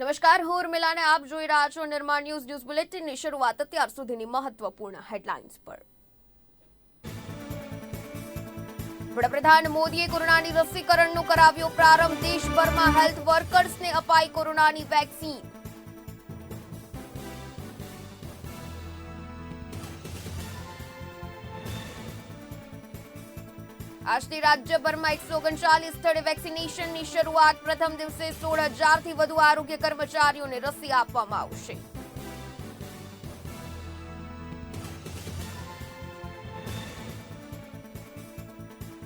નમસ્કાર, હું ઉર્મિલા ને આપ જોઈ રહ્યા છો નિર્માણ ન્યૂઝ બુલેટિનની શરૂઆત અત્યાર સુધીની મહત્વપૂર્ણ હેડલાઇન્સ પર। વડાપ્રધાન મોદીએ કોરોનાની રસીકરણનો કરાવ્યો પ્રારંભ। દેશભરમાં હેલ્થ વર્કર્સને અપાઈ કોરોનાની વેક્સિન। આજથી રાજ્યભરમાં 139 સ્થળે વેક્સિનેશનની શરૂઆત। પ્રથમ દિવસે 16,000થી વધુ આરોગ્ય કર્મચારીઓને રસી આપવામાં આવશે।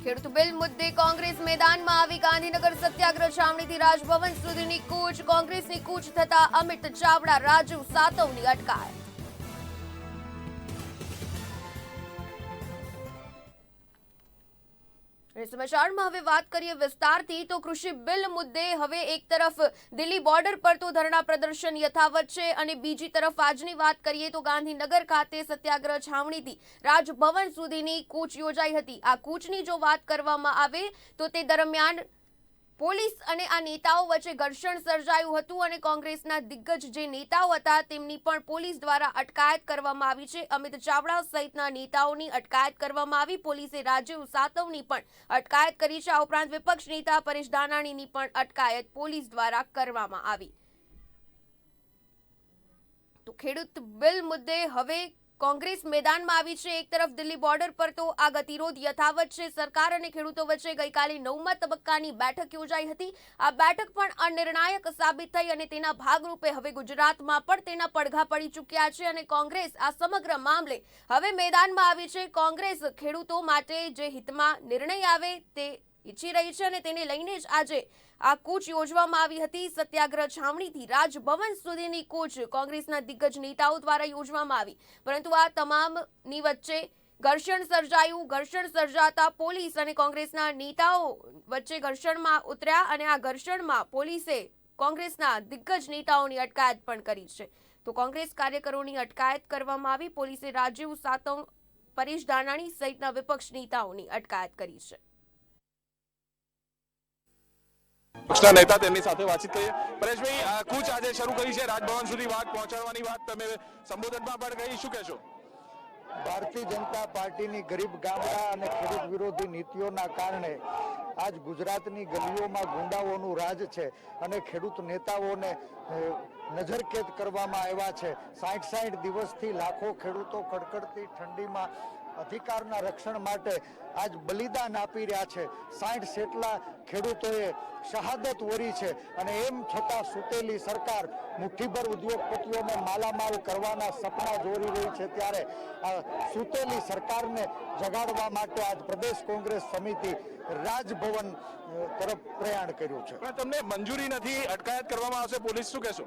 ખેડૂત બિલ મુદ્દે કોંગ્રેસ મેદાનમાં આવી। ગાંધીનગર સત્યાગ્રહ છાવણીથી રાજભવન સુધીની કૂચ। કોંગ્રેસની કૂચ થતા અમિત ચાવડા, રાજીવ સાતવની અટકાયત। સમાચારમાં હવે વાત કરીએ વિસ્તારથી તો કૃષિ બિલ મુદ્દે હવે એક તરફ દિલ્હી બોર્ડર પર તો ધરણા પ્રદર્શન યથાવત છે અને બીજી તરફ આજની વાત કરીએ તો ગાંધીનગર ખાતે સત્યાગ્રહ છાવણીથી રાજભવન સુધીની કૂચ યોજાઈ હતી। આ કૂચની જો વાત કરવામાં આવે તો તે દરમિયાન પોલીસ અને આ નેતાઓ વચ્ચે ઘર્ષણ સર્જાયું હતું અને કોંગ્રેસના દિગ્ગજ જે નેતાઓ હતા તેમની પણ પોલીસ દ્વારા અટકાયત કરવામાં આવી છે। અમિત ચાવડા સહિતના નેતાઓની અટકાયત કરવામાં આવી। પોલીસે રાજીવ સાતવની પણ અટકાયત કરી છે। આ ઉપરાંત વિપક્ષ નેતા પરેશ ધાનાણીની પણ અટકાયત પોલીસ દ્વારા કરવામાં આવી। તો ખેડૂત બિલ મુદ્દે હવે કોંગ્રેસ મેદાનમાં આવી છે। એક તરફ દિલ્હી બોર્ડર પર તો આ ગતિરોધ યથાવત છે। સરકાર અને ખેડૂતો વચ્ચે ગઈકાલે 9મા તબક્કાની બેઠક યોજાઈ હતી। આ બેઠક પણ અનિર્ણાયક સાબિત થઈ અને તેના ભાગરૂપે હવે ગુજરાતમાં પણ તેના પડઘા પડી ચૂક્યા છે અને કોંગ્રેસ આ સમગ્ર મામલે હવે મેદાનમાં આવી છે। કોંગ્રેસ ખેડૂતો માટે જે હિતમાં નિર્ણય આવે તે ઈચ્છી રહી છે અને તેને લઈને જ આજે આ કૂચ યોજવામાં આવી હતી। સત્યાગ્રહ છાવણીથી રાજભવન સુધીની કૂચ કોંગ્રેસના દિગ્ગજ નેતાઓ દ્વારા યોજવામાં આવી, પરંતુ આ તમામની વચ્ચે ઘર્ષણ સર્જાયું। ઘર્ષણ સર્જાતા પોલીસ અને કોંગ્રેસના નેતાઓ વચ્ચે ઘર્ષણમાં ઉતર્યા અને આ ઘર્ષણમાં પોલીસે કોંગ્રેસના દિગ્ગજ નેતાઓની અટકાયત પણ કરી છે। તો કોંગ્રેસ કાર્યકરોની અટકાયત કરવામાં આવી। પોલીસે રાજીવ સાતવ, પરેશ ધાનાણી સહિતના વિપક્ષ નેતાઓની અટકાયત કરી છે। પક્ષના નેતા તેમની સાથે વાતચીત કરીએ। પરેશભાઈ, કૂચ આજે શરૂ કરી છે, રાજભવન સુધી વાત પહોંચાડવાની વાત તમે સંબોધનમાં પણ કહી, શું કહેશો? ભારતીય જનતા પાર્ટીની ગરીબ ગામડા અને ખેડૂત વિરોધી નીતિઓના કારણે આજ ગુજરાતની ગલીઓમાં ગુંડાઓનું રાજ છે અને ખેડૂત નેતાઓને નજરકેદ કરવામાં આવ્યા છે। 60 દિવસથી લાખો ખેડૂતો કડકડતી ઠંડીમાં અધિકારના રક્ષણ માટે આજ બલિદાન આપી રહ્યા છે। 60 જેટલા ખેડૂતોએ શહાદત વરી છે અને એમ છતાં સૂતેલી સરકાર મુઠ્ઠીભર ઉદ્યોગપતિઓને માલામાલ કરવાના સપના જોરી રહી છે। ત્યારે આ સૂતેલી સરકારને જગાડવા માટે આજ પ્રદેશ કોંગ્રેસ સમિતિ રાજભવન તરફ પ્રયાણ કર્યું છે। પણ તમને મંજૂરી નથી, અટકાયત કરવામાં આવશે પોલીસ, શું કહેશો?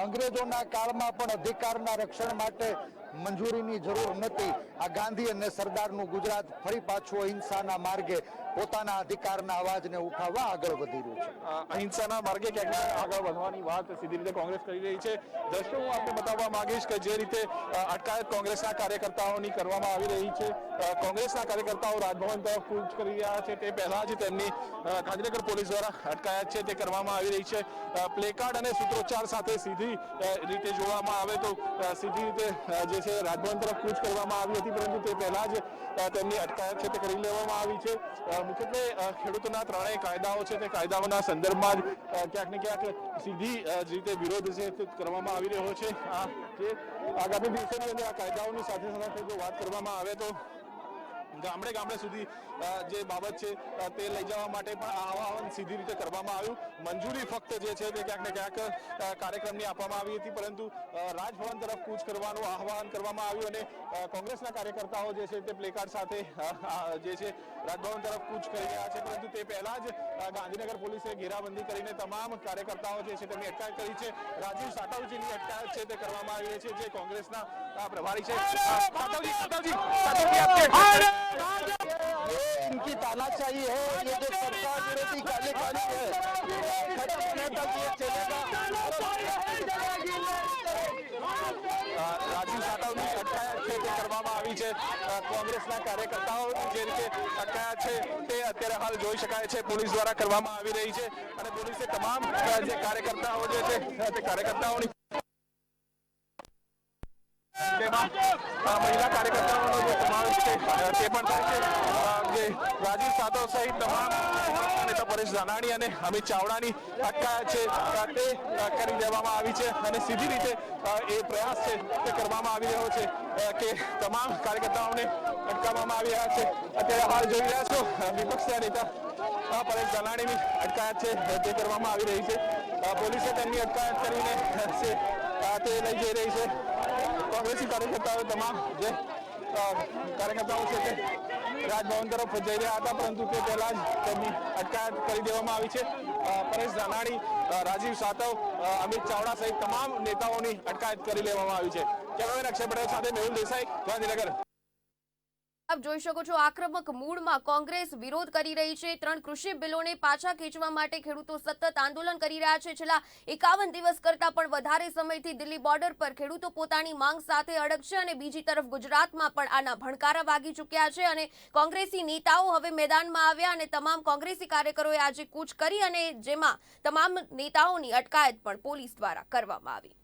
અંગ્રેજોના કાળમાં પણ અધિકારના રક્ષણ માટે મંજૂરીની જરૂર નથી। આ ગાંધી અને સરદારનું ગુજરાત ફરી પાછું અહિંસાના માર્ગે પોતાના અધિકારના અવાજને ઉઠાવવા આગળ વધી રહ્યું છે। અહિંસાના માર્ગે ક્યાંક આગળ વધવાની વાત સીધી રીતે કોંગ્રેસ કરી રહી છે। દ્રશ્યો હું આપને બતાવવા માંગીશ કે જે રીતે અટકાયત કોંગ્રેસના કાર્યકર્તાઓની કરવામાં આવી રહી છે। કોંગ્રેસના કાર્યકર્તાઓ રાજભવન તરફ કૂચ કરી રહ્યા છે તે પહેલા જ તેમની ગાંધીનગર પોલીસ દ્વારા અટકાયત છે તે કરવામાં આવી રહી છે। પ્લેકાર્ડ અને સૂત્રોચ્ચાર સાથે સીધી રીતે જોવામાં આવે તો સીધી રીતે જે છે રાજભવન તરફ કૂચ કરવામાં આવી હતી, પરંતુ તે પહેલા જ તેમની અટકાયત છે તે કરી લેવામાં આવી છે। મુખ્યત્વે ખેડૂતોના ત્રણેય કાયદાઓ છે તે કાયદાઓના સંદર્ભમાં જ ક્યાંક ને ક્યાંક સીધી રીતે વિરોધ છે તે કરવામાં આવી રહ્યો છે। આ જે આગામી દિવસોની અંદર આ કાયદાઓની સાથે સાથે જો વાત કરવામાં આવે તો ગામડે ગામડે સુધી જે બાબત છે તે લઈ જવા માટે પણ આહવાન સીધી રીતે કરવામાં આવ્યું। મંજૂરી ફક્ત જે છે તે ક્યાંક ને ક્યાંક કાર્યક્રમની આપવામાં આવી હતી, પરંતુ રાજભવન તરફ કૂચ કરવાનું આહવાન કરવામાં આવ્યું અને કોંગ્રેસના કાર્યકર્તાઓ જે છે તે પ્લેકાર્ડ સાથે જે છે રાજભવન તરફ કૂચ કરી રહ્યા છે, પરંતુ તે પહેલા જ ગાંધીનગર પોલીસે ઘેરાબંધી કરીને તમામ કાર્યકર્તાઓ જે છે તેમની અટકાયત કરી છે। રાજીવ સાતવજીની અટકાયત છે તે કરવામાં આવી રહી છે, જે કોંગ્રેસના પ્રભારી છે। इनकी तानाशाही है, ये जो सरकार विरोधी काले कानून है, खत्म होने तक ये चलेगा। राजीव सातवની અટકાયત છે તે કરવામાં કરવામાં આવી છે. કોંગ્રેસના કાર્યકર્તાઓ જે રીતે અટકાયા છે તે અત્યારે હાલ જોઈ શકાય છે પોલીસ દ્વારા કરવામાં આવી રહી છે અને પોલીસે તમામ જે કાર્યકર્તાઓ જે છે તે કાર્યકર્તાઓની તેમાં મહિલા કાર્યકર્તાઓનો જે સમાવેશ છે તે પણ થાય છે. જે રાજીવ સાતવ સહિત તમામ નેતા પરેશ ધાનાણી અને અમિત ચાવડાની અટકાયત છે તે કરી દેવામાં આવી છે અને સીધી રીતે એ પ્રયાસ છે તે કરવામાં આવી રહ્યો છે કે તમામ કાર્યકર્તાઓને અટકાવવામાં આવી રહ્યા છે. અત્યારે હાલ જોઈ રહ્યા છો વિપક્ષના નેતા પરેશ ધાનાણીની અટકાયત છે તે કરવામાં આવી રહી છે. પોલીસે તેમની અટકાયત કરીને તે લઈ જઈ રહી છે. કોંગ્રેસી કાર્યકર્તાઓ તમામ જે કાર્યકર્તાઓ છે તે રાજભવન તરફ જઈ રહ્યા હતા પરંતુ તે પહેલા જ તેમની અટકાયત કરી દેવામાં આવી છે. પરેશ ધાનાણી, રાજીવ સાતવ, અમિત ચાવડા સહિત તમામ નેતાઓની અટકાયત કરી લેવામાં આવી છે. કેમેરામેન અક્ષય પટેલ સાથે મેહુલ દેસાઈ, ગાંધીનગર. આપ જોઈ શકો છો આક્રમક મૂડમાં કોંગ્રેસ વિરોધ કરી રહી છે. 3 કૃષિ બિલોને પાછા ખેંચવા માટે ખેડૂતો સતત આંદોલન કરી રહ્યા છે. છેલ્લા 51 દિવસ કરતા પણ વધારે સમયથી દિલ્હી બોર્ડર પર ખેડૂતો પોતાની માંગ સાથે અડગ છે અને બીજી તરફ ગુજરાતમાં પણ આના ભણકારા વાગી ચૂક્યા છે અને કોંગ્રેસી નેતાઓ હવે મેદાનમાં આવ્યા અને તમામ કોંગ્રેસી કાર્યકરોએ આજે કૂચ કરી અને જેમાં તમામ નેતાઓની અટકાયત પણ પોલીસ દ્વારા કરવામાં આવી.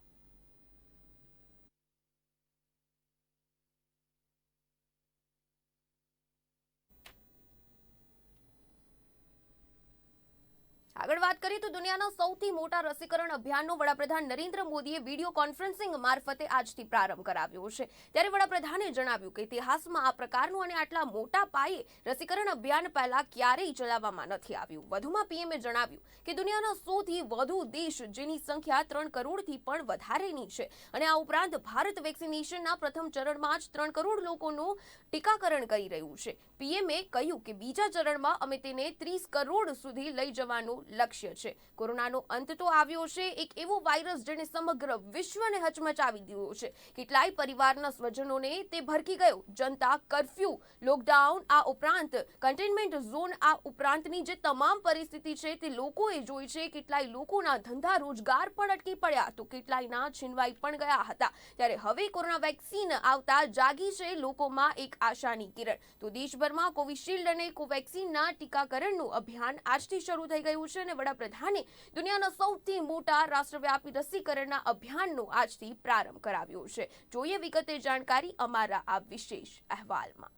આગળ વાત કરીએ તો દુનિયાના સૌથી મોટા રસીકરણ અભિયાનનો વડાપ્રધાન નરેન્દ્ર મોદીએ વિડીયો કોન્ફરન્સિંગ મારફતે આજથી પ્રારંભ કરાવ્યો છે. ત્યારે વડાપ્રધાને જણાવ્યું કે ઇતિહાસમાં આ પ્રકારનું અને આટલા મોટા પાયે રસીકરણ અભિયાન પહેલા ક્યારેય ચલાવવામાં નથી આવ્યું. વધુમાં પીએમએ જણાવ્યું કે દુનિયાના 100થી વધુ દેશ જેની સંખ્યા 3 કરોડથી પણ વધારેની છે અને આ ઉપરાંત ભારત વેક્સિનેશનના પ્રથમ ચરણમાં જ 3 કરોડ લોકોનું ટીકાકરણ કરી રહ્યું છે. પીએમએ કહ્યું કે બીજા ચરણમાં અમે તેને 30 કરોડ સુધી લઈ જવાનું લક્ષ્ય છે. કોરોનાનો અંત તો આવ્યો છે, એક એવો વાયરસ જેને સમગ્ર વિશ્વને હચમચાવી દીધો છે. કેટલાય પરિવારના સ્વજનોને તે ભરકી ગયો. જનતા કર્ફ્યુ, લોકડાઉન, આ ઉપરાંત કન્ટેનમેન્ટ ઝોન, આ ઉપરાંતની જે તમામ પરિસ્થિતિ છે તે લોકોએ જોઈ છે. કેટલાય લોકોના ધંધા રોજગાર પણ અટકી પડ્યા તો કેટલાયના છીનવાઈ પણ ગયા હતા. ત્યારે હવે કોરોના વેક્સિન આવતા જાગી છે લોકોમાં એક આશાની કિરણ. તો દેશભરમાં કોવિશિલ્ડ અને કોવેક્સિનના ટીકાકરણનું અભિયાન આજથી શરૂ થઈ ગયું છે અને વડાપ્રધાને દુનિયાના સૌથી મોટા રાષ્ટ્રવ્યાપી રસીકરણના અભિયાનનો આજથી પ્રારંભ કરાવ્યો છે. જોઈએ વિગતે જાણકારી અમારા આ વિશેષ અહેવાલમાં.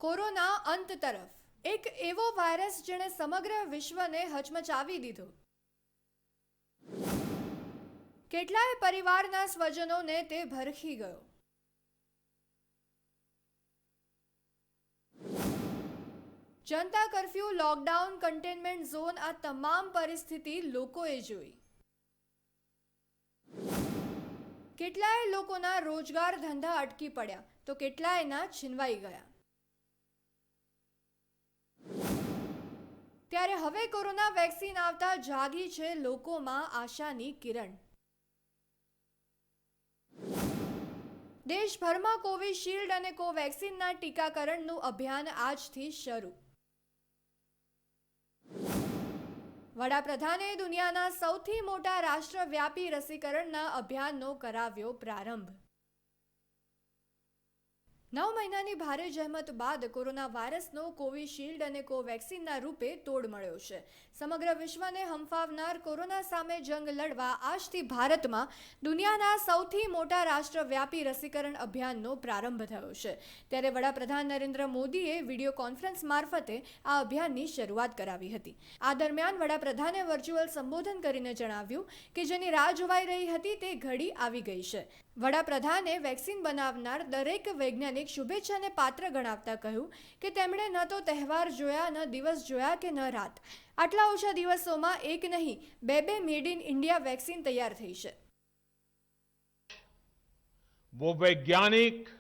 કોરોના અંત તરફ એક એવો વાયરસ જેણે સમગ્ર વિશ્વને હચમચાવી દીધો. કેટલાય પરિવારના સ્વજનોને તે ભરખી ગયો. જનતા કર્ફ્યુ, લોકડાઉન, કન્ટેનમેન્ટ ઝોન, આ તમામ પરિસ્થિતિ લોકોએ જોઈ. કેટલાય લોકોના રોજગાર ધંધા અટકી પડ્યા તો કેટલાયના છીનવાઈ ગયા. ત્યારે હવે કોરોના વેક્સિન આવતા જાગી છે લોકોમાં આશાની કિરણ. દેશભરમાં કોવિશિલ્ડ અને કોવેક્સિનના ટીકાકરણનું અભિયાન આજથી શરૂ. વડાપ્રધાને દુનિયાના સૌથી મોટા રાષ્ટ્રવ્યાપી રસીકરણના અભિયાનનો કરાવ્યો પ્રારંભ. 9 મહિનાની ભારે જહેમત બાદ કોરોના વાયરસનો કોવિશિલ્ડ અને કોવેક્સિનના રૂપે તોડ મળ્યો છે. સમગ્ર વિશ્વને હંફાવનાર કોરોના સામે જંગ લડવા આજથી ભારતમાં દુનિયાના સૌથી મોટા રાષ્ટ્રવ્યાપી રસીકરણ અભિયાનનો પ્રારંભ થયો છે. ત્યારે વડાપ્રધાન નરેન્દ્ર મોદીએ વિડીયો કોન્ફરન્સ મારફતે આ અભિયાનની શરૂઆત કરાવી હતી. આ દરમિયાન વડાપ્રધાને વર્ચ્યુઅલ સંબોધન કરીને જણાવ્યું કે જેની રાહ જોવાઈ રહી હતી તે ઘડી આવી ગઈ છે. વડાપ્રધાને વેક્સિન બનાવનાર દરેક વૈજ્ઞાનિક શુભેચ્છાને પાત્ર ગણાવતા કહ્યું કે તેમણે ન તો તહેવાર જોયા, ન દિવસ જોયા કે ન રાત. આટલા ઓછા દિવસોમાં એક નહીં 2 મેડ ઇન ઇન્ડિયા વેક્સિન તૈયાર થઈ છે. वो वैज्ञानिक,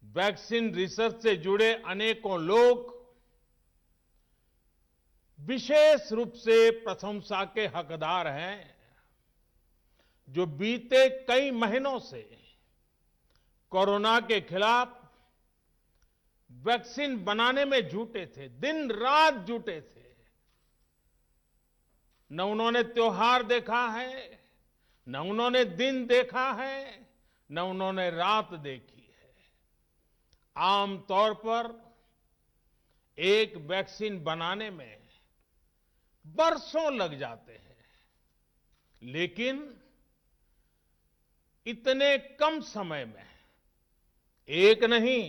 वैक्सीन रिसर्च से जुड़े अनेकों लोग विशेष रूप से प्रशंसा के हकदार हैं, जो बीते कई महीनों से कोरोना के खिलाफ वैक्सीन बनाने में जुटे थे, दिन रात जुटे थे. न उन्होंने त्योहार देखा है, न उन्होंने दिन देखा है, न उन्होंने रात देखी है। आमतौर पर एक वैक्सीन बनाने में बरसों लग जाते हैं, लेकिन इतने कम समय में एक नहीं,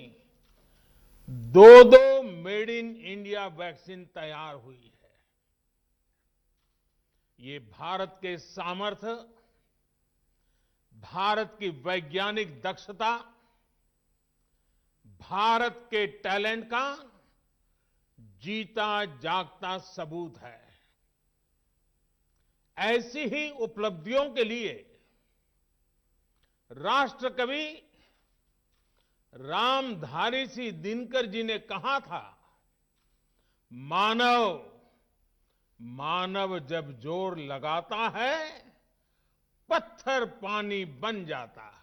दो मेड इन इंडिया वैक्सीन तैयार हुई है। ये भारत के सामर्थ्य, भारत की वैज्ञानिक दक्षता, भारत के टैलेंट का जीता जागता सबूत है। ऐसी ही उपलब्धियों के लिए राष्ट्रकवि रामधारी सिंह दिनकर जी ने कहा था, मानव जब जोर लगाता है, पत्थर पानी बन जाता है।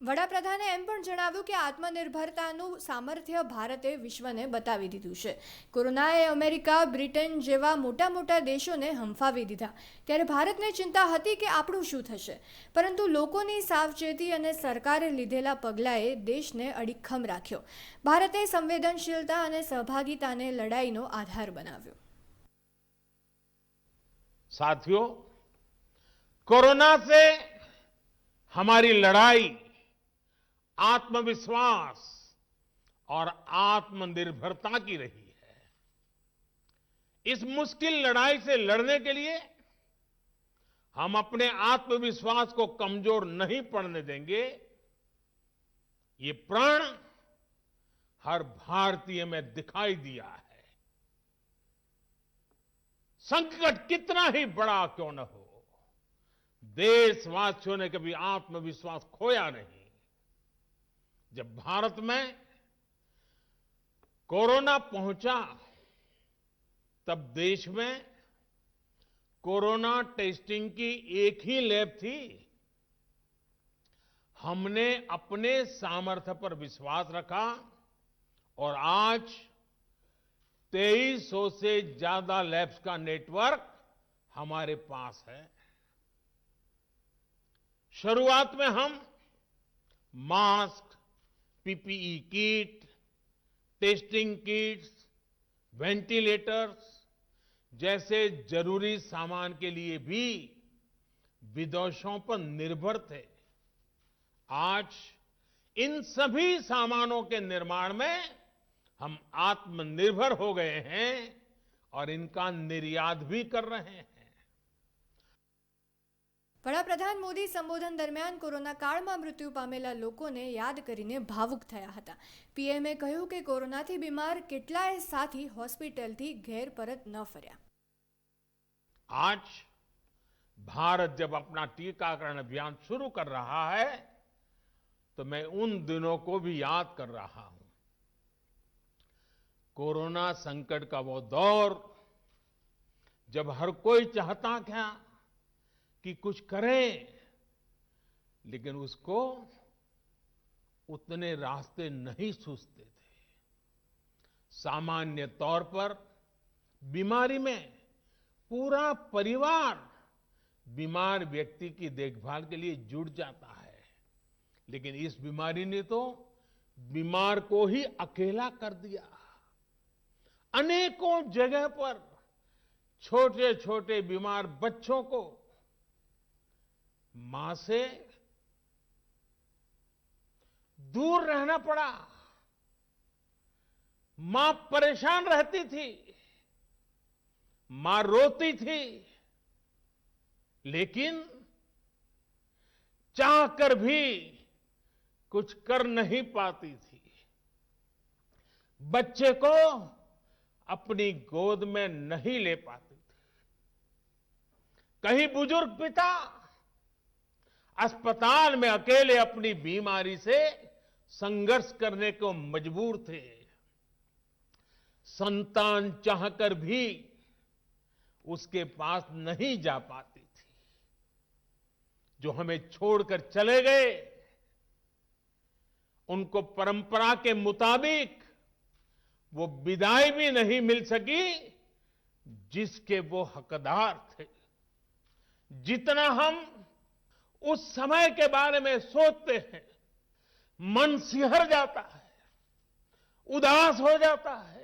વડાપ્રધાને એમ પણ જણાવ્યું કે આત્મનિર્ભરતાનું સામર્થ્ય ભારતે વિશ્વને બતાવી દીધું છે. કોરોનાએ અમેરિકા, બ્રિટન જેવા મોટા મોટા દેશોને હંફાવી દીધા. ત્યારે ભારતને ચિંતા હતી કે આપણું શું થશે, પરંતુ લોકોની સાવચેતી અને સરકારે લીધેલા પગલાંએ દેશને અડીખમ રાખ્યો. ભારતે સંવેદનશીલતા અને સહભાગિતાને લડાઈનો આધાર બનાવ્યો. साथियों, कोरोना से हमारी लड़ाई आत्मविश्वास और आत्मनिर्भरता की रही है। इस मुश्किल लड़ाई से लड़ने के लिए हम अपने आत्मविश्वास को कमजोर नहीं पड़ने देंगे। ये प्रण हर भारतीय में दिखाई दिया है। संकट कितना ही बड़ा क्यों न हो, देशवासियों ने कभी आत्मविश्वास खोया नहीं। जब भारत में कोरोना पहुंचा, तब देश में कोरोना टेस्टिंग की एक ही लैब थी। हमने अपने सामर्थ्य पर विश्वास रखा और आज 2300 से ज्यादा लैब्स का नेटवर्क हमारे पास है। शुरुआत में हम mask, PPE kit, testing kits, ventilators जैसे जरूरी सामान के लिए भी विदेशों पर निर्भर थे। आज इन सभी सामानों के निर्माण में हम आत्मनिर्भर हो गए हैं और इनका निर्यात भी कर रहे हैं। વડાપ્રધાન મોદી સંબોધન દરમિયાન કોરોના કાળમાં મૃત્યુ પામેલા લોકોને યાદ કરીને ભાવુક થયા હતા. પીએમએ કહ્યું કે કોરોનાથી બીમાર કેટલાય સાથી હોસ્પિટલથી ઘેર પરત ન ફર્યા. आज भारत जब अपना टीकाकरण अभियान शुरू कर रहा है, तो मैं उन दिनों को भी याद कर रहा हूं। कोरोना संकट का वो दौर जब हर कोई चाहता क्या कि कुछ करें, लेकिन उसको उतने रास्ते नहीं सूझते थे। सामान्य तौर पर बीमारी में पूरा परिवार बीमार व्यक्ति की देखभाल के लिए जुट जाता है, लेकिन इस बीमारी ने तो बीमार को ही अकेला कर दिया। अनेकों जगह पर छोटे छोटे बीमार बच्चों को मां से दूर रहना पड़ा। मां परेशान रहती थी, मां रोती थी, लेकिन चाहकर भी कुछ कर नहीं पाती थी। बच्चे को अपनी गोद में नहीं ले पाती थी। कहीं बुजुर्ग पिता अस्पताल में अकेले अपनी बीमारी से संघर्ष करने को मजबूर थे। संतान चाहकर भी उसके पास नहीं जा पाती थी। जो हमें छोड़कर चले गए, उनको परंपरा के मुताबिक वो विदाई भी नहीं मिल सकी जिसके वो हकदार थे। जितना हम उस समय के बारे में सोचते हैं, मन सिहर जाता है, उदास हो जाता है।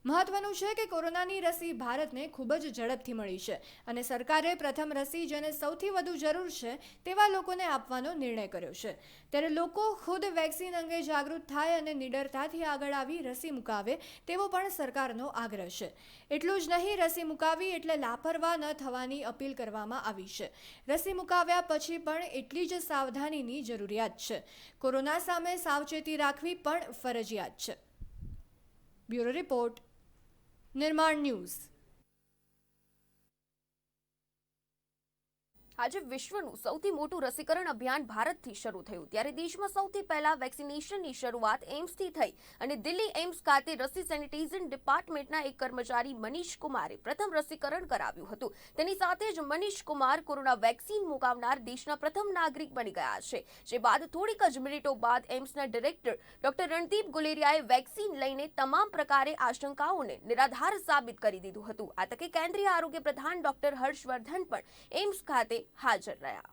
મહત્વનું છે કે કોરોનાની રસી ભારતને ખૂબ જ ઝડપથી મળી છે અને સરકારે પ્રથમ રસી જેને સૌથી વધુ જરૂર છે તેવા લોકોને આપવાનો નિર્ણય કર્યો છે। ત્યારે લોકો ખુદ વેક્સિન અંગે જાગૃત થાય અને નિડરતાથી આગળ આવી રસી મુકાવે તેવો પણ સરકારનો આગ્રહ છે। એટલું જ નહીં, રસી મુકાવી એટલે લાપરવાહ ન થવાની અપીલ કરવામાં આવી છે। રસી મુકાવ્યા પછી પણ એટલી જ સાવધાનીની જરૂરિયાત છે। કોરોના સામે સાવચેતી રાખવી પણ ફરજિયાત છે। બ્યુરો રિપોર્ટ, નિર્માણ ન્યૂઝ। આજે વિશ્વનું સૌથી મોટું રસીકરણ અભિયાન ભારતથી શરૂ થયું, ત્યારે દેશમાં સૌથી પહેલા વેક્સિનેશનની શરૂઆત એમ્સથી થઈ અને દિલ્હી એમ્સ ખાતે રસી સેનિટાઇઝેશન ડિપાર્ટમેન્ટના એક કર્મચારી મનીષ કુમારે પ્રથમ રસીકરણ કરાવ્યું હતું। તેની સાથે જ મનીષ કુમાર કોરોના વેક્સિન મુકાવનાર દેશના પ્રથમ નાગરિક બની ગયા છે। જે બાદ થોડીક જ મિનિટો બાદ એમ્સના ડિરેક્ટર ડોક્ટર રણદીપ ગુલેરિયાએ વેક્સિન લઈને તમામ પ્રકારે આશંકાઓને નિરાધાર સાબિત કરી દીધું હતું। આ તકે કેન્દ્રીય આરોગ્ય પ્રધાન ડોક્ટર હર્ષવર્ધન પણ એમ્સ ખાતે હાજર રહ્યા।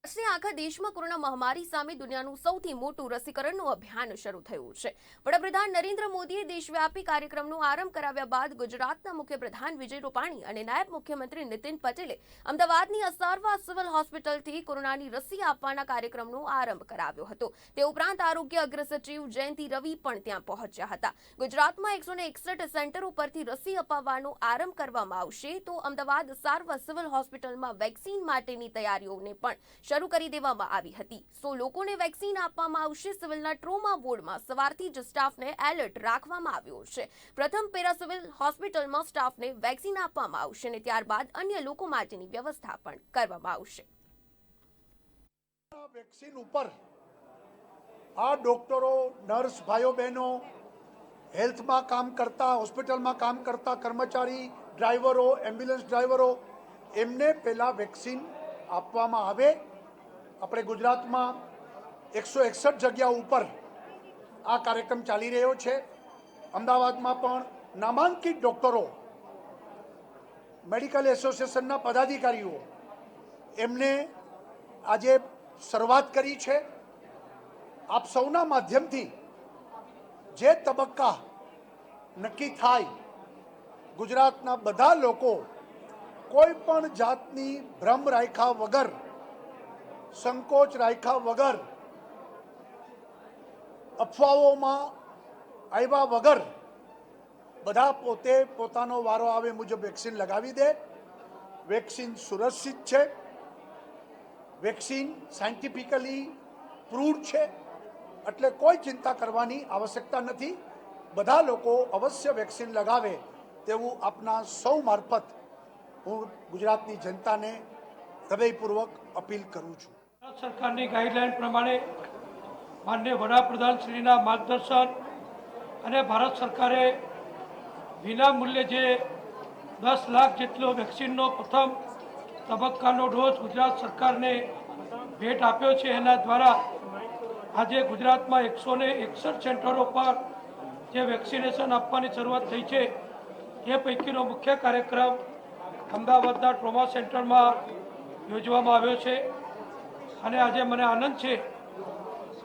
આજે આખા દેશમાં કોરોના મહામારી સામે દુનિયાનું સૌથી મોટું રસીકરણનું અભિયાન શરૂ થયું છે। વડાપ્રધાન નરેન્દ્ર મોદીએ દેશવ્યાપી કાર્યક્રમનો આરંભ કરાવ્યા બાદ ગુજરાતના મુખ્યપ્રધાન વિજય રૂપાણી અને નાયબ મુખ્યમંત્રી નીતિન પટેલે અમદાવાદની અસારવા સિવિલ હોસ્પિટલથી કોરોનાની રસી આપવાના કાર્યક્રમનો આરંભ કરાવ્યો હતો। તે ઉપરાંત આરોગ્ય અગ્ર સચિવ જયંતિ રવિ પણ ત્યાં પહોંચ્યા હતા। ગુજરાતમાં 161 સેન્ટરો પરથી રસી અપાવવાનો આરંભ કરવામાં આવશે, તો અમદાવાદ અસારવા સિવિલ હોસ્પિટલમાં વેક્સિન માટેની તૈયારીઓને પણ શરૂ કરી દેવામાં આવી હતી। લોકોને વેક્સિન આપવામાં આવશે। સિવિલના ટ્રોમા વોર્ડમાં સવારથી જ સ્ટાફને એલર્ટ રાખવામાં આવ્યો છે। પ્રથમ પેરા સિવિલ હોસ્પિટલમાં સ્ટાફને વેક્સિન આપવામાં આવશે અને ત્યારબાદ અન્ય લોકો માટેની વ્યવસ્થા પણ કરવામાં આવશે। વેક્સિન ઉપર આ ડોક્ટરો, નર્સ ભાઈઓ બહેનો, હેલ્થમાં કામ કરતા, હોસ્પિટલમાં કામ કરતા કર્મચારી, ડ્રાઈવરો, એમ્બ્યુલન્સ ડ્રાઈવરો, એમને પહેલા વેક્સિન આપવામાં આવે। આપણે ગુજરાતમાં 161 જગ્યાઓ ઉપર આ કાર્યક્રમ ચાલી રહ્યો છે। અમદાવાદમાં પણ નામાંકિત ડોક્ટરો, મેડિકલ એસોસિએશનના પદાધિકારીઓ એમને આજે શરૂઆત કરી છે। આપ સૌના માધ્યમથી જે તબક્કા નક્કી થાય, ગુજરાતના બધા લોકો કોઈ પણ જાતની ભ્રમ રાખ્યા વગર, સંકોચ રાખ્યા વગર, અફવાઓમાં આવ્યા વગર બધા પોતે પોતાનો વારો આવે મુજબ વેક્સિન લગાવી દે। વેક્સિન સુરક્ષિત છે, વેક્સિન સાયન્ટિફિકલી પ્રૂવડ છે, એટલે કોઈ ચિંતા કરવાની આવશ્યકતા નથી। બધા લોકો અવશ્ય વેક્સિન લગાવે તેવું આપના સૌ મારફત હું ગુજરાતની જનતાને હૃદયપૂર્વક અપીલ કરું છું। ભારત સરકારની ગાઈડલાઈન પ્રમાણે માનનીય વડાપ્રધાન શ્રીના માર્ગદર્શન અને ભારત સરકારે વિના મૂલ્યે જે 10 લાખ જેટલો વેક્સિનનો પ્રથમ તબક્કાનો ડોઝ ગુજરાત સરકારને ભેટ આપ્યો છે, એના દ્વારા આજે ગુજરાતમાં 161 સેન્ટરો પર જે વેક્સિનેશન આપવાની શરૂઆત થઈ છે, એ પૈકીનો મુખ્ય કાર્યક્રમ અમદાવાદના ટ્રોમા સેન્ટરમાં યોજવામાં આવ્યો છે। અને આજે મને આનંદ છે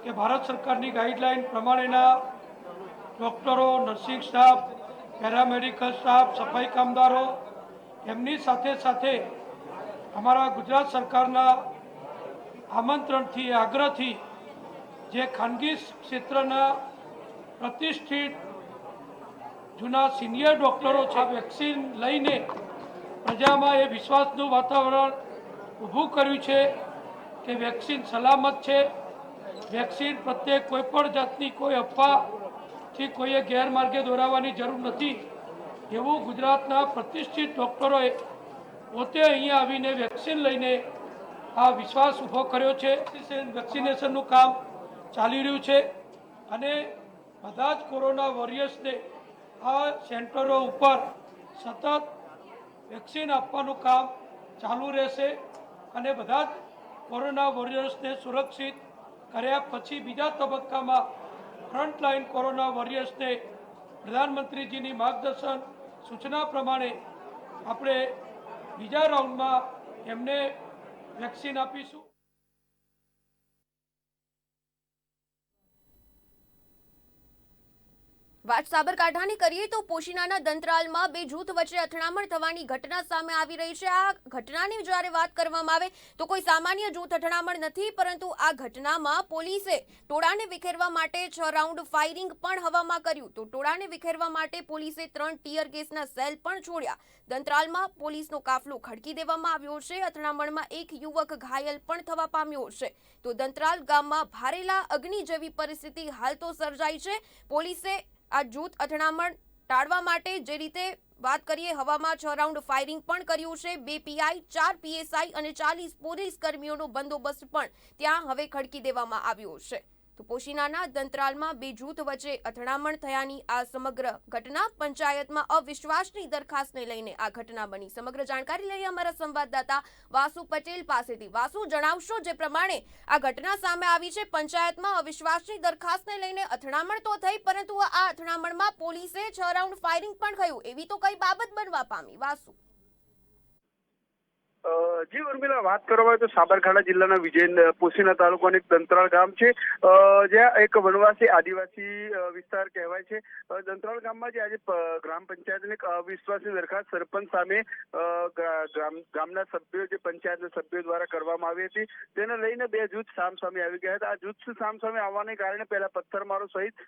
કે ભારત સરકારની ગાઈડલાઈન પ્રમાણેના ડૉક્ટરો, નર્સિંગ સ્ટાફ, પેરામેડિકલ સ્ટાફ, સફાઈ કામદારો, એમની સાથે સાથે અમારા ગુજરાત સરકારના આમંત્રણથી, આગ્રહથી જે ખાનગી ક્ષેત્રના પ્રતિષ્ઠિત જૂના સિનિયર ડૉક્ટરો છે, વેક્સિન લઈને પ્રજામાં એ વિશ્વાસનું વાતાવરણ ઊભું કર્યું છે કે વેક્સિન સલામત છે। વેક્સિન પ્રત્યે કોઈ પણ જાતની કોઈ અફવાથી કોઈએ ગેરમાર્ગે દોરાવવાની જરૂર નથી, એવું ગુજરાતના પ્રતિષ્ઠિત ડૉક્ટરોએ પોતે અહીંયા આવીને વેક્સિન લઈને આ વિશ્વાસ ઊભો કર્યો છે। વેક્સિનેશનનું કામ ચાલી રહ્યું છે અને બધા જ કોરોના વોરિયર્સને આ સેન્ટરો ઉપર સતત વેક્સિન આપવાનું કામ ચાલુ રહેશે અને બધા જ કોરોના વોરિયર્સને સુરક્ષિત કર્યા પછી બીજા તબક્કામાં ફ્રન્ટલાઇન કોરોના વોરિયર્સને પ્રધાનમંત્રીજીની માર્ગદર્શન સૂચના પ્રમાણે આપણે બીજા રાઉન્ડમાં એમને વેક્સિન આપીશું. વાત સાબરકાંઠાની કરીએ તો પોશીનાના દંતરાલમાં બે જૂથ વચ્ચે અથડામણ થવાની ઘટના સામે આવી રહી છે. આ ઘટનાની જ્યારે વાત કરવામાં આવે તો કોઈ સામાન્ય જૂથ અથડામણ નથી, પરંતુ આ ઘટનામાં પોલીસે ટોળાને વિખેરવા માટે 6 રાઉન્ડ ફાયરિંગ પણ હવામાં કર્યું. તો ટોળાને વિખેરવા માટે પોલીસે 3 ટીયર ગેસના સેલ પણ છોડ્યા. દંતરાલમાં પોલીસનો કાફલો ખડકી દેવામાં આવ્યો છે. અથડામણમાં એક યુવક ઘાયલ પણ થવા પામ્યો છે. તો દંતરાલ ગામમાં ભારેલા અગ્નિ જેવી પરિસ્થિતિ હાલ તો સર્જાઈ છે. પોલીસે આ જૂથ અથડામણ ટાળવા માટે જે રીતે વાત કરીએ હવામાં 6 રાઉન્ડ ફાયરિંગ પણ કર્યું છે. 2 પીઆઈ, 4 પીએસઆઈ અને 40 પોલીસ કર્મીઓનો બંદોબસ્ત પણ ત્યાં હવે ખડકી દેવામાં આવ્યો છે. તો પોશીનાના દંતરાલમાં બે જૂથ વચ્ચે અથડામણ થયાની આ સમગ્ર ઘટના પંચાયતમાં અવિશ્વાસની દરખાસ્તને લઈને આ ઘટના બની. સમગ્ર જાણકારી લઈએ અમારા સંવાદદાતા વાસુ પટેલ પાસેથી. વાસુ, જણાવશો જે પ્રમાણે આ ઘટના સામે આવી છે, પંચાયતમાં અવિશ્વાસની દરખાસ્તને લઈને અથડામણ તો થઈ, પરંતુ આ અથડામણમાં પોલીસે 6 રાઉન્ડ ફાયરિંગ પણ થયું, એવી તો કઈ બાબત બનવા પામી? વાસુ. જી ઉર્મિલા, વાત કરવામાં આવે તો સાબરકાંઠા જિલ્લાના વિજય પોશીના તાલુકાનું એક દંતરાળ ગામ છે, જ્યાં એક વનવાસી આદિવાસી વિસ્તાર કહેવાય છે. દંતરાળ ગામમાં જે આજે ગ્રામ પંચાયતની એક અવિશ્વાસની દરખાસ્ત સરપંચ સામે ગામના સભ્યો, જે પંચાયતના સભ્યો દ્વારા કરવામાં આવી હતી, તેને લઈને બે જૂથ સામસામે આવી ગયા હતા. આ જૂથ સામસામે આવવાને કારણે પહેલા પથ્થરમારો સહિત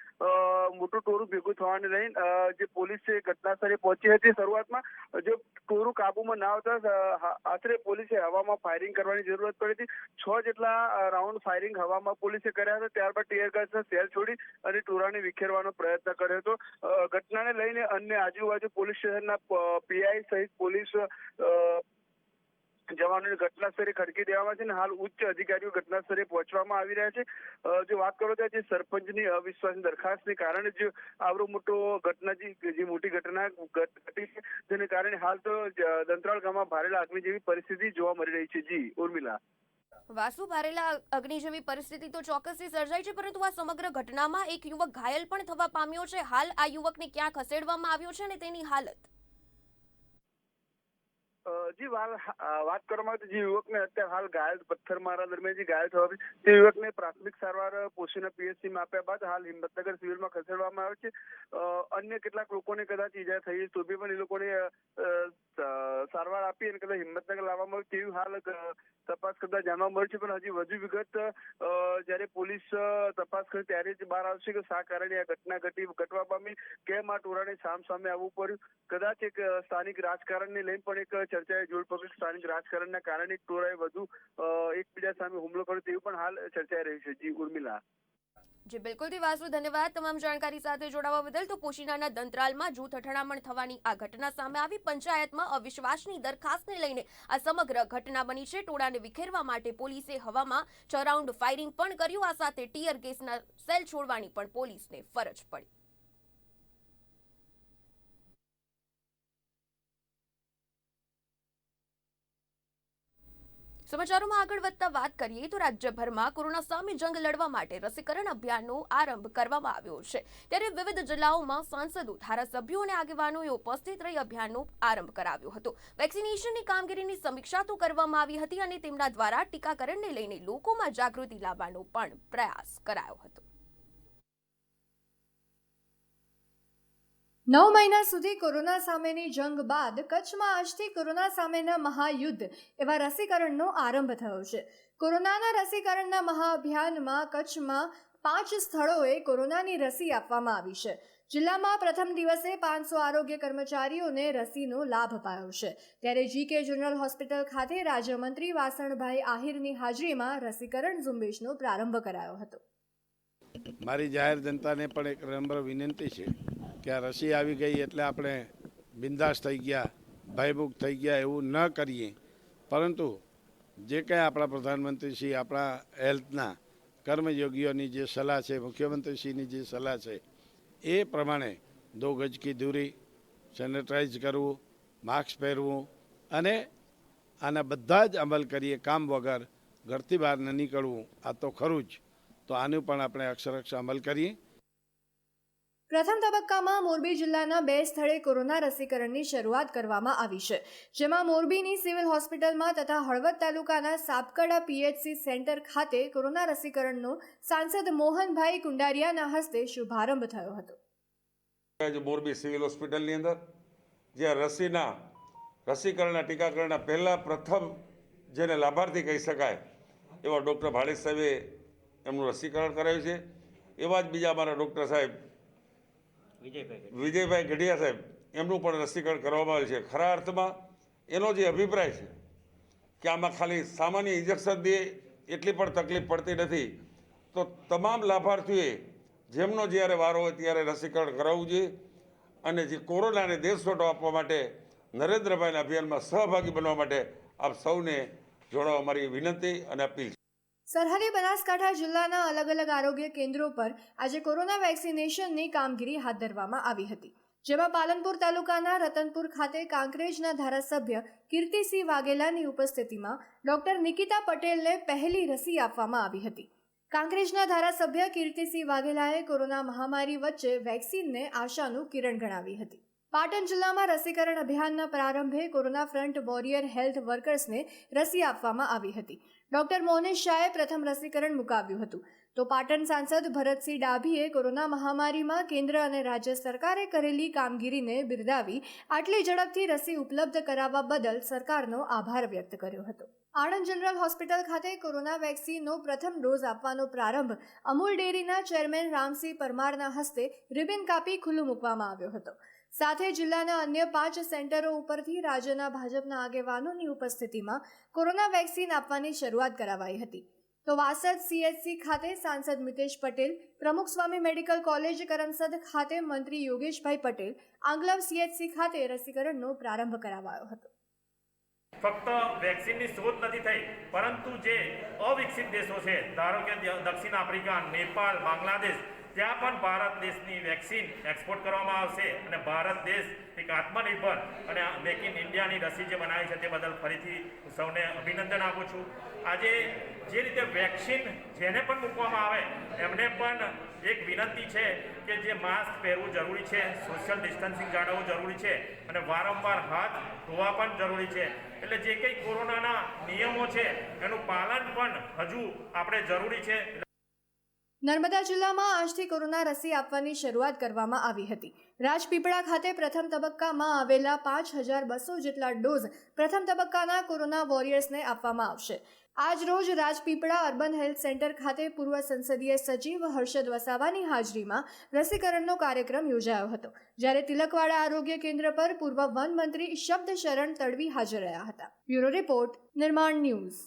મોટું ટોળું ભેગું થવાને લઈને જે પોલીસ ઘટના સ્થળે પહોંચી હતી. શરૂઆતમાં જો ટોળું કાબુમાં ના આવતા પોલીસે હવામાં ફાયરિંગ કરવાની જરૂરત પડી હતી. 6 જેટલા રાઉન્ડ ફાયરિંગ હવામાં પોલીસે કર્યા હતા. ત્યારબાદ ટીયર ગેસના સેલ છોડી અને ટોળાને વિખેરવાનો પ્રયત્ન કર્યો હતો. ઘટનાને લઈને અન્ય આજુબાજુ પોલીસ સ્ટેશનના પીઆઈ સહિત પોલીસ જવાનોને ઘટના સ્થળે ખડકી દેવામાં છે અને હાલ ઉચ્ચ અધિકારીઓ ઘટના સ્થળે પહોંચવામાં આવી રહ્યા છે. જો વાત કરો તો જે સરપંચની અવિશ્વાસની દરખાસ્તને કારણે જે આવડો મોટો ઘટના જે મોટી ઘટના ઘટી છે, જેને કારણે હાલ તો દંતરાળ ગામમાં ભારેલા અગ્નિ જેવી પરિસ્થિતિ જોવા મળી રહી છે. જી ઉર્મિલા. વાસુ, ભારેલા અગ્નિ જેવી પરિસ્થિતિ તો ચોક્કસથી સર્જાઈ છે, પરંતુ આ સમગ્ર ઘટનામાં એક યુવક ઘાયલ પણ થવા પામ્યો છે. હાલ આ યુવકને ક્યાં ખસેડવામાં આવ્યો છે અને તેની હાલત? જી વાત કરવામાં આવે તો જે યુવકને અત્યારે હાલ ઘાયલ પથ્થરમારા દરમિયાન જે ઘાયલ થવા તે યુવકને પ્રાથમિક સારવાર પોશીના પીએચસીમાં આપ્યા બાદ હાલ હિંમતનગર સિવિલમાં ખસેડવામાં આવે છે. અન્ય કેટલાક લોકોને કદાચ ઈજા થઈ તો બી પણ એ લોકોને સારવાર આપી અને કદાચ હિંમતનગર લાવવામાં આવે તેવી હાલ તપાસ કરતા જાણવા મળ્યું છે. પણ હજી વધુ વિગત જ્યારે પોલીસ તપાસ કરે ત્યારે જ બહાર આવશે કે શા કારણે આ ઘટના ઘટવા પામી, કેમ આ ટોળાને સામસામે આવવું પડ્યું. કદાચ એક સ્થાનિક રાજકારણને લઈને પણ એક ચર્ચાએ જોડ પકડી. સ્થાનિક રાજકારણના કારણે એક ટોળાએ વધુ એકબીજા સામે હુમલો કર્યો તેવું પણ હાલ ચર્ચાઈ રહ્યું છે. જી ઉર્મિલા. જી બિલકુલ વાસુ, ધન્યવાદ તમામ જાણકારી સાથે જોડાવા બદલ. તો પોશીનાના દંતરાલમાં જૂથ અથડામણ થવાની આ ઘટના સામે આવી. પંચાયતમાં અવિશ્વાસની દરખાસ્તને લઈને આ સમગ્ર ઘટના બની છે. ટોળાને વિખેરવા માટે પોલીસે હવામાં 6 રાઉન્ડ ફાયરિંગ પણ કર્યું. આ સાથે ટીયર ગેસના સેલ છોડવાની પણ પોલીસને ફરજ પડી. સમાચારોમાં આગળ વધતા વાત કરીએ તો રાજ્યભરમાં કોરોના સામે જંગ લડવા માટે રસીકરણ અભિયાનનો આરંભ કરવામાં આવ્યો છે. ત્યારે વિવિધ જિલ્લાઓમાં સાંસદો, ધારાસભ્યો અને આગેવાનોએ ઉપસ્થિત રહી અભિયાનનો આરંભ કરાવ્યો હતો. વેક્સિનેશનની કામગીરીની સમીક્ષા તો કરવામાં આવી હતી અને તેમના દ્વારા ટીકાકરણને લઈને લોકોમાં જાગૃતિ લાવવાનો પણ પ્રયાસ કરાયો હતો. 9 મહિના સુધી કોરોના સામેની જંગ બાદ કચ્છમાં આજથી કોરોના સામેના મહાયુદ્ધ એવા રસીકરણનો આરંભ થયો છે. કોરોનાના રસીકરણના મહાઅભિયાનમાં કચ્છમાં 5 સ્થળોએ કોરોનાની રસી આપવામાં આવી છે. જિલ્લામાં પ્રથમ દિવસે 500 આરોગ્ય કર્મચારીઓને રસીનો લાભ અપાયો છે. ત્યારે જીકે જનરલ હોસ્પિટલ ખાતે રાજ્યમંત્રી વાસણભાઈ આહિરની હાજરીમાં રસીકરણ ઝુંબેશનો પ્રારંભ કરાયો હતો. મારી જાહેર જનતાને પણ એક નમ્ર વિનંતી છે કે આ રસી આવી ગઈ એટલે આપણે બિંદાસ થઈ ગયા, ભયમુક્ત થઈ ગયા એવું ન કરીએ, પરંતુ જે કંઈ આપણા પ્રધાનમંત્રીશ્રી, આપણા હેલ્થના કર્મયોગીઓની જે સલાહ છે, મુખ્યમંત્રીશ્રીની જે સલાહ છે એ પ્રમાણે 2 ગજ કી દૂરી, સેનેટાઈઝ કરવું, માસ્ક પહેરવું અને આના બધા જ અમલ કરીએ. કામ વગર ઘરથી બહાર ન નીકળવું આ તો ખરું જ. તો આનું પણ આપણે અક્ષરક્ષ અમલ કરીએ. પ્રથમ તબક્કામાં મોરબી જિલ્લાના 2 સ્થળે કોરોના રસીકરણની શરૂઆત કરવામાં આવી છે, જેમાં મોરબીની સિવિલ હોસ્પિટલમાં તથા હળવદ તાલુકાના સાપકડા પીએચસી સેન્ટર ખાતે કોરોના રસીકરણનો સાંસદ મોહનભાઈ કુંડારિયાના હસ્તે શુભારંભ થયો હતો. મોરબી સિવિલ હોસ્પિટલની અંદર જ્યાં રસીકરણના ટીકાકરણના પહેલા પ્રથમ જેને લાભાર્થી કહી શકાય એવા ડૉક્ટર ભાડેજ સાહેબે એમનું રસીકરણ કરાયું છે. એવા જ બીજા અમારા ડૉક્ટર સાહેબ વિજયભાઈ ગઢિયા સાહેબ એમનું પણ રસીકરણ કરવામાં આવ્યું છે. ખરા અર્થમાં એનો જે અભિપ્રાય છે કે આમાં ખાલી સામાન્ય ઇન્જેક્શન દે એટલી પણ તકલીફ પડતી નથી, તો તમામ લાભાર્થીઓએ જેમનો જ્યારે વારો હોય ત્યારે રસીકરણ કરાવવું જોઈએ અને જે કોરોનાને દેશવટો આપવા માટે નરેન્દ્રભાઈના અભિયાનમાં સહભાગી બનવા માટે આપ સૌને જોડાવા મારી વિનંતી અને અપીલ છે. સરહદી બનાસકાંઠા જિલ્લાના અલગ અલગ આરોગ્ય કેન્દ્રો પર આજે કોરોના વેક્સિનેશનની કામગીરી હાથ ધરવામાં આવી હતી, જેમાં પાલનપુર તાલુકાના રતનપુર ખાતે કાંકરેજના ધારાસભ્ય કીર્તિસિંહ વાઘેલાની ઉપસ્થિતિમાં ડોક્ટર નિકિતા પટેલને પહેલી રસી આપવામાં આવી હતી. કાંકરેજના ધારાસભ્ય કીર્તિસિંહ વાઘેલાએ કોરોના મહામારી વચ્ચે વેક્સિનને આશાનું કિરણ ગણાવી હતી. પાટણ જિલ્લામાં રસીકરણ અભિયાનના પ્રારંભે કોરોના ફ્રન્ટ વોરિયર હેલ્થ વર્કર્સને રસી આપવામાં આવી હતી. ડોક્ટર મોનેશ શાહે પ્રથમ રસીકરણ મુકાવ્યું હતું, તો પાટણ સાંસદ ભરતસિંહ ડાભીએ કોરોના મહામારીમાં કેન્દ્ર અને રાજ્ય સરકારે કરેલી કામગીરીને બિરદાવી આટલી ઝડપથી રસી ઉપલબ્ધ કરાવવા બદલ સરકારનો આભાર વ્યક્ત કર્યો હતો. આણંદ જનરલ હોસ્પિટલ ખાતે કોરોના વેક્સિનનો પ્રથમ ડોઝ આપવાનો પ્રારંભ અમૂલ ડેરીના ચેરમેન રામસિંહ પરમારના હસ્તે રિબન કાપી ખુલ્લું મૂકવામાં આવ્યો હતો. સાથે જિલ્લાના અન્ય 5 સેન્ટરો ઉપરથી રાજ્યના ભાજપના આગેવાનોની ઉપસ્થિતિમાં કોરોના વેક્સિન આપવાની શરૂઆત કરાવાઈ હતી. તો વાસદ સીએચસી ખાતે સાંસદ મિતેશ પટેલ, પ્રમુખ સ્વામી મેડિકલ કોલેજ કરમસદ ખાતે મંત્રી યોગેશભાઈ પટેલ, આંગલવ સીએચસી ખાતે રસીકરણનો પ્રારંભ કરાવાયો હતો. ફક્ત વેક્સિનની શોધ નથી થઈ, પરંતુ જે અવિકસિત દેશો છે, ધારો કે દક્ષિણ આફ્રિકા, નેપાળ, બાંગ્લાદેશ, ત્યાં પણ ભારત દેશની વેક્સિન એક્સપોર્ટ કરવામાં આવશે અને ભારત દેશ એક આત્મનિર્ભર અને મેક ઇન ઇન્ડિયાની રસી જે બનાવી છે તે બદલ ફરીથી સૌને અભિનંદન આપું છું. આજે જે રીતે વેક્સિન જેને પણ મૂકવામાં આવે એમને પણ એક વિનંતી છે કે જે માસ્ક પહેરવું જરૂરી છે, સોશિયલ ડિસ્ટન્સિંગ જાળવવું જરૂરી છે અને વારંવાર હાથ ધોવા પણ જરૂરી છે. એટલે જે કંઈ કોરોનાના નિયમો છે એનું પાલન પણ હજુ આપણે જરૂરી છે. નર્મદા જિલ્લામાં આજથી કોરોના રસી આપવાની શરૂઆત કરવામાં આવી હતી. રાજપીપળા ખાતે પ્રથમ તબક્કામાં આવેલા 5200 જેટલા ડોઝ પ્રથમ તબક્કાના કોરોના વોરિયર્સને આપવામાં આવશે. આજ રોજ રાજપીપળા અર્બન હેલ્થ સેન્ટર ખાતે પૂર્વ સંસદીય સચિવ હર્ષદ વસાવાની હાજરીમાં રસીકરણનો કાર્યક્રમ યોજાયો હતો, જ્યારે તિલકવાડા આરોગ્ય કેન્દ્ર પર પૂર્વ વન મંત્રી શબ્દ શરણ તડવી હાજર રહ્યા હતા. બ્યુરો રિપોર્ટ, નિર્માણ ન્યૂઝ.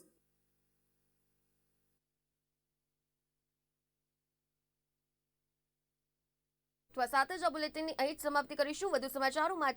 તો સાથે જ આ બુલેટિનની અહીં જ સમાપ્તિ કરીશું. વધુ સમાચારો માટે